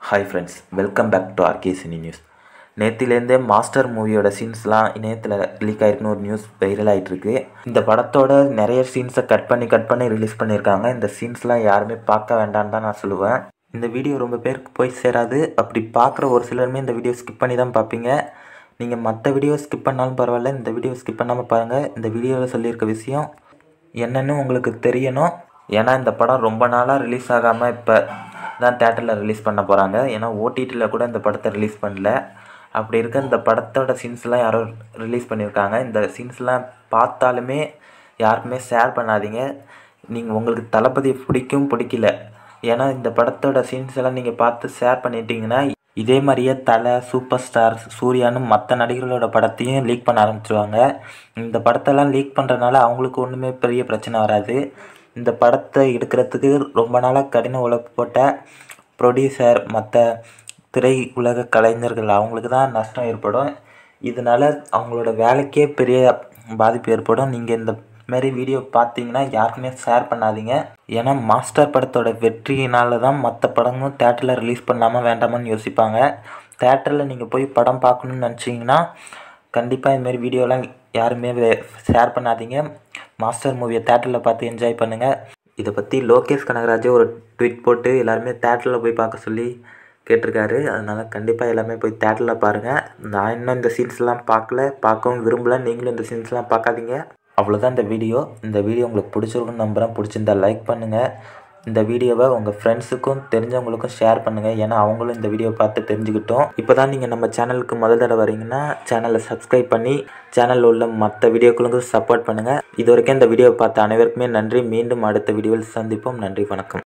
Hi friends, welcome back to RK cine news. நேற்றுலேருந்தே master மூவியோட சீன்ஸ்லாம் இணையத்தில் லீக் ஆகிருக்குன்னு ஒரு நியூஸ் வைரல் ஆகிட்டுருக்கு. இந்த படத்தோட நிறைய சீன்ஸை கட் பண்ணி ரிலீஸ் பண்ணியிருக்காங்க. இந்த சீன்ஸ்லாம் யாருமே பார்க்க வேண்டான்னு தான் நான் சொல்லுவேன். இந்த வீடியோ ரொம்ப பேருக்கு போய் சேராது. அப்படி பார்க்குற ஒரு சிலருமே இந்த வீடியோ ஸ்கிப் பண்ணி தான் பார்ப்பீங்க. நீங்கள் மற்ற வீடியோ ஸ்கிப் பண்ணாலும் பரவாயில்ல, இந்த வீடியோ ஸ்கிப் பண்ணாமல் பாருங்கள். இந்த வீடியோவில் சொல்லியிருக்க விஷயம் என்னன்னு உங்களுக்கு தெரியணும். ஏன்னா இந்த படம் ரொம்ப நாளாக ரிலீஸ் ஆகாமல் இப்போ தான் தேட்டரில் ரிலீஸ் பண்ண போகிறாங்க. ஏன்னா ஓடிடியில் கூட இந்த படத்தை ரிலீஸ் பண்ணல. அப்படி இருக்க இந்த படத்தோட சீன்ஸ்லாம் யாரோ ரிலீஸ் பண்ணியிருக்காங்க. இந்த சீன்ஸ்லாம் பார்த்தாலுமே யாருக்குமே ஷேர் பண்ணாதீங்க. நீங்கள் உங்களுக்கு தளபதி பிடிக்கல, ஏன்னா இந்த படத்தோட சீன்ஸ் எல்லாம் நீங்கள் பார்த்து ஷேர் பண்ணிட்டீங்கன்னா இதே மாதிரியே தலை, சூப்பர் ஸ்டார், சூர்யான்னு மற்ற நடிகர்களோட படத்தையும் லீக் பண்ண ஆரம்பிச்சிருவாங்க. இந்த படத்தெல்லாம் லீக் பண்ணுறதுனால அவங்களுக்கு ஒன்றுமே பெரிய பிரச்சனை வராது. இந்த படத்தை எடுக்கிறதுக்கு ரொம்ப நாளாக கடின உழைப்பு போட்ட ப்ரொடியூசர், மற்ற திரை உலக கலைஞர்கள் அவங்களுக்கு தான் நஷ்டம் ஏற்படும். இதனால் அவங்களோட வேலைக்கே பெரிய பாதிப்பு ஏற்படும். நீங்கள் இந்த மாரி வீடியோ பார்த்தீங்கன்னா யாருக்குமே ஷேர் பண்ணாதீங்க. ஏன்னா மாஸ்டர் படத்தோட வெற்றியினால தான் மற்ற படங்களும் தேட்டரில் ரிலீஸ் பண்ணாமல் வேண்டாமான்னு யோசிப்பாங்க. தேட்டரில் நீங்கள் போய் படம் பார்க்கணுன்னு நினச்சிங்கன்னா கண்டிப்பாக இதுமாரி வீடியோலாம் யாருமே ஷேர் பண்ணாதீங்க. மாஸ்டர் மூவியை தேட்டரில் பார்த்து என்ஜாய் பண்ணுங்கள். இதை பற்றி லோகேஷ் கனகராஜே ஒரு ட்வீட் போட்டு எல்லாருமே தேட்டரில் போய் பார்க்க சொல்லி கேட்டிருக்காரு. அதனால் கண்டிப்பாக எல்லாமே போய் தேட்டரில் பாருங்கள். நான் இன்னும் இந்த சீன்ஸ்லாம் பார்க்கவும் விரும்பலை. நீங்களும் இந்த சீன்ஸ்லாம் பார்க்காதீங்க. அவ்வளோதான் இந்த வீடியோ உங்களுக்கு பிடிச்சிருக்குன்னு நம்புகிறேன். பிடிச்சிருந்தா லைக் பண்ணுங்கள். இந்த வீடியோவை உங்கள் ஃப்ரெண்ட்ஸுக்கும் தெரிஞ்சவங்களுக்கும் ஷேர் பண்ணுங்கள். ஏன்னா அவங்களும் இந்த வீடியோவை பார்த்து தெரிஞ்சுக்கிட்டோம். இப்போ தான் நீங்கள் நம்ம சேனலுக்கு முதல் தடவை வரீங்கன்னா சேனலை சப்ஸ்கிரைப் பண்ணி சேனலில் உள்ள மற்ற வீடியோக்களுக்கும் சப்போர்ட் பண்ணுங்கள். இது வரைக்கும் இந்த வீடியோவை பார்த்த அனைவருக்குமே நன்றி. மீண்டும் அடுத்த வீடியோவில் சந்திப்போம். நன்றி, வணக்கம்.